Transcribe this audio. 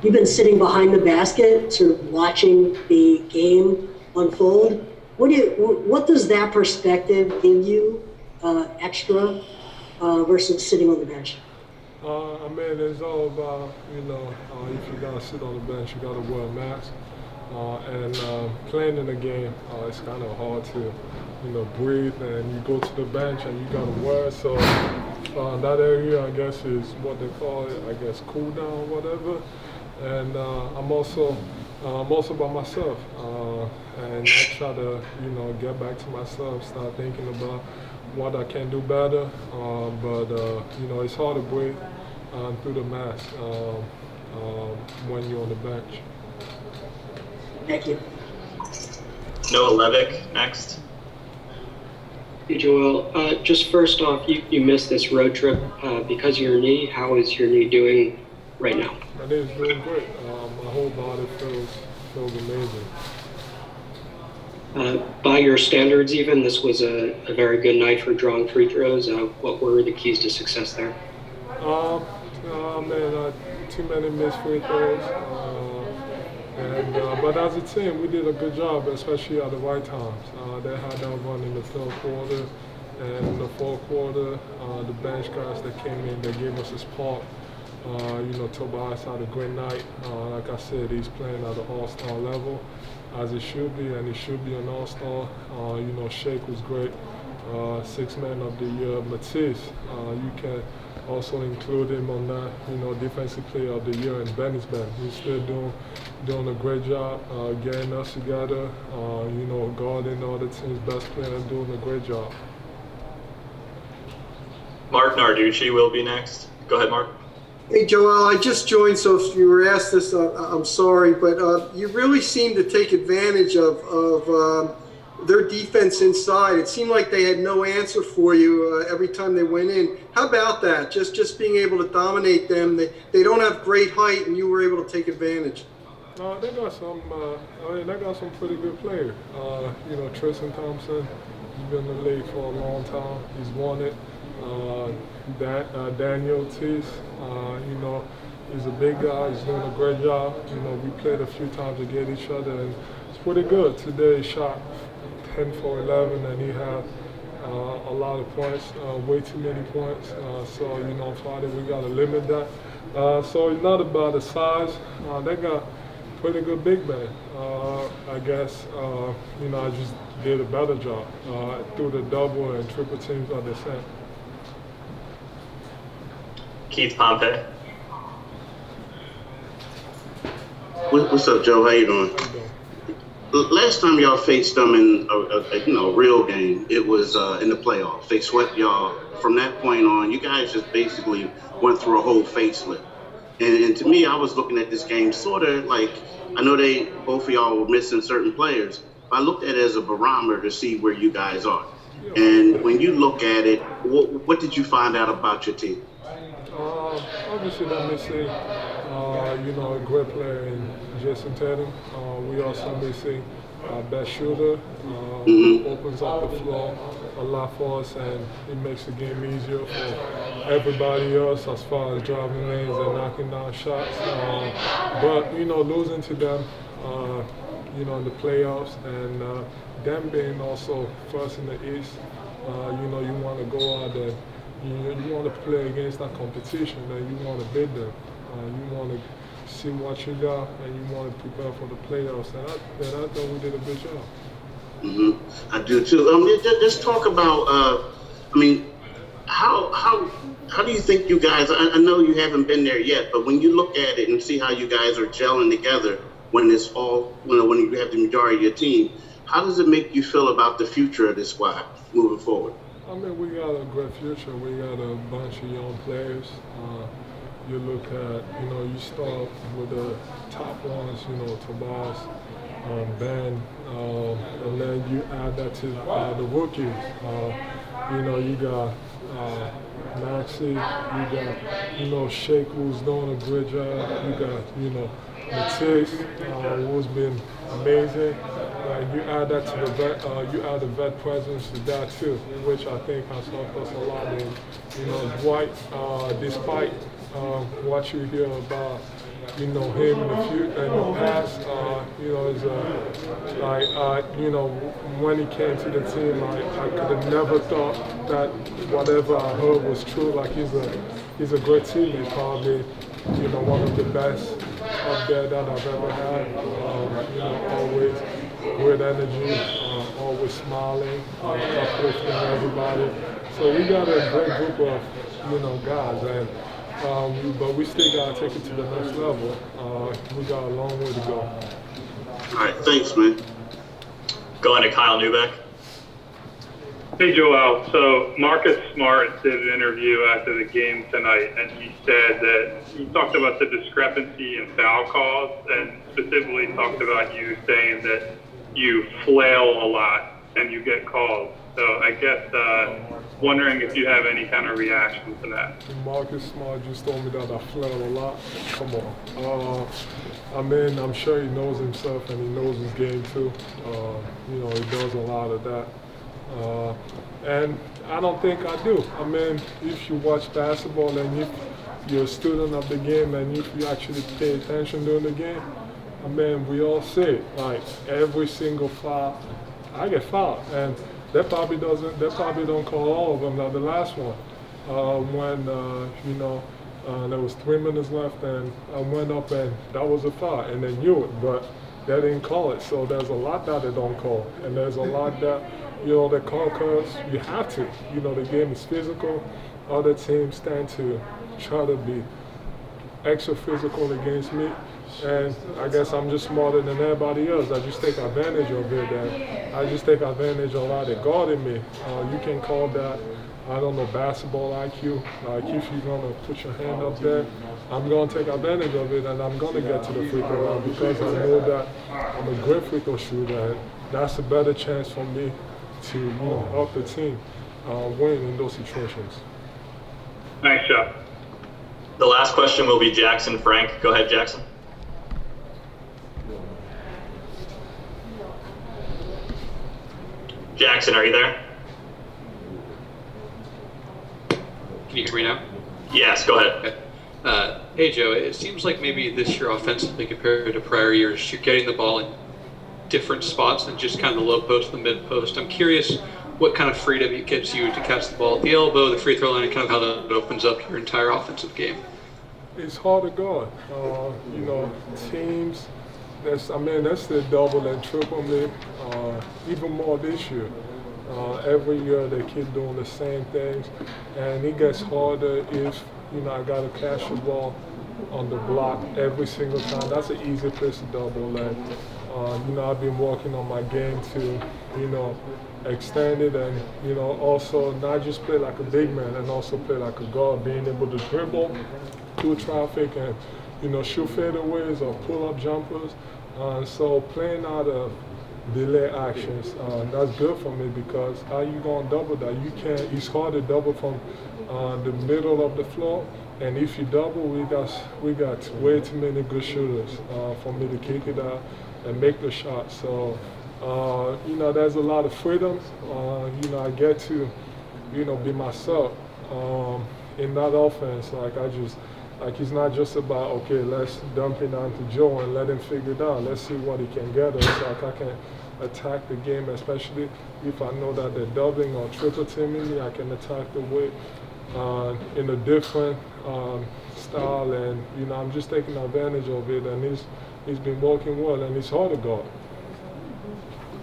you've been sitting behind the basket, sort of watching the game unfold. What does that perspective give you extra versus sitting on the bench? I mean, it's all about, if you gotta sit on the bench, you gotta wear a mask. And playing in the game, it's kind of hard to, breathe, and you go to the bench and you gotta wear it. So that area, I guess, is what they call it, I guess, cool down, whatever. And I'm also by myself, and I try to, get back to myself, start thinking about what I can do better. But it's hard to breathe through the mask when you're on the bench. Thank you. Noah Levick next. Hey Joel, just first off, you missed this road trip because of your knee. How is your knee doing right now? My knee is doing great. My whole body feels amazing. By your standards even, this was a very good night for drawing free throws. What were the keys to success there? Too many missed free throws. But as a team, we did a good job, especially at the right times. They had that run in the third quarter, and in the fourth quarter, the bench guys that came in, they gave us a spark. Tobias had a great night. Like I said, he's playing at the all-star level, as it should be, and he should be an all-star. Shake was great. Sixth man of the year. Matisse, you can also include him on that, defensive player of the year, and Benny's been. He's still doing a great job getting us together, guarding all the team's best players, doing a great job. Mark Narducci will be next. Go ahead, Mark. Hey, Joel, I just joined, so if you were asked this, I'm sorry, but you really seem to take advantage of their defense inside. It seemed like they had no answer for you every time they went in. How about that? Just being able to dominate them. They don't have great height, and you were able to take advantage. They got some pretty good players. Tristan Thompson, he's been in the league for a long time. He's won it. Daniel Teese, he's a big guy. He's doing a great job. We played a few times against each other, and it's pretty good. Today he shot 10 for 11, and he had a lot of points, way too many points. So on Friday we got to limit that. So it's not about the size. They got pretty good big man. I guess I just did a better job through the double and triple teams on the set. Keith Pompey. What's up, Joe? How you doing? Last time y'all faced them in a real game, it was in the playoffs. They swept y'all. From that point on, you guys just basically went through a whole facelift. And to me, I was looking at this game sort of like, I know both of y'all were missing certain players, but I looked at it as a barometer to see where you guys are. And when you look at it, what did you find out about your team? Obviously, they're missing, a great player in Jason Tatum. We also missing our best shooter. Opens up the floor a lot for us, and it makes the game easier for everybody else as far as driving lanes and knocking down shots. But losing to them, in the playoffs, and them being also first in the East, you want to go out there. You want to play against that competition, and you want to beat them. You want to see what you got, and you want to prepare for the playoffs. And I thought we did a good job. I do too. Just talk about. How do you think you guys? I know you haven't been there yet, but when you look at it and see how you guys are gelling together, when it's all, when you have the majority of your team, how does it make you feel about the future of this squad moving forward? We got a great future. We got a bunch of young players. You look at, you start with the top ones, Tobias, Ben, and then you add that to the rookies. You got Maxey, you got, Shake, who's doing a great job. You got, Matisse, who's been amazing. You add that to the vet, you add the vet presence to that too, which I think has helped us a lot. And Dwight, despite what you hear about him in the past. When he came to the team, I could have never thought that whatever I heard was true. Like he's a great teammate, probably one of the best up there that I've ever had. Always great energy, always smiling, uplifting everybody. So we got a great group of guys, and but we still gotta take it to the next level. We got a long way to go. All right, thanks, man. Going to Kyle Newbeck. Hey, Joel. So Marcus Smart did an interview after the game tonight, and he said that he talked about the discrepancy in foul calls, and specifically talked about you saying that you flail a lot and you get calls. So I guess wondering if you have any kind of reaction to that. Marcus Smart just told me that I flail a lot. Come on. I'm sure he knows himself and he knows his game too. He does a lot of that. And I don't think I do. If you watch basketball and if you're a student of the game and if you actually pay attention during the game, we all see it. Like every single foul, I get fouled, and they probably don't call all of them. Now the last one, when there was 3 minutes left, and I went up and that was a foul, and they knew it, but they didn't call it. So there's a lot that they don't call, and there's a lot that they call because you have to. The game is physical. Other teams tend to try to be extra physical against me. And I guess I'm just smarter than everybody else. I just take advantage of it. And I just take advantage of how they're guarding me. You can call that, I don't know, basketball IQ. Like if you're going to put your hand up there, I'm going to take advantage of it and I'm going to get to the free throw line because I know that I'm a great free throw shooter. And that's a better chance for me to help the team win in those situations. Nice shot. The last question will be Jackson Frank. Go ahead, Jackson. Jackson, are you there? Can you hear me now? Yes, go ahead. Okay. Hey, Joe, it seems like maybe this year offensively compared to prior years, you're getting the ball in different spots than just kind of the low post, the mid post. I'm curious what kind of freedom it gives you to catch the ball at the elbow, the free throw line, and kind of how that opens up your entire offensive game. It's hard to guard. Teams, that's the double and triple me, even more this year. Every year they keep doing the same things, and it gets harder if I got to catch the ball on the block every single time. That's an easy place to double, and I've been working on my game to extend it and also not just play like a big man and also play like a guard, being able to dribble through traffic and shoot fadeaways or pull up jumpers. So playing out of delay actions, that's good for me because how you gonna double that? You can't. It's hard to double from the middle of the floor, and if you double, we got way too many good shooters for me to kick it out and make the shot. So there's a lot of freedom. I get to be myself in that offense. It's not just about, okay, let's dump it down to Joe and let him figure it out. Let's see what he can get us. I can attack the game, especially if I know that they're doubling or triple teaming me. I can attack the way in a different style, and I'm just taking advantage of it. And he's been working well, and it's hard to guard.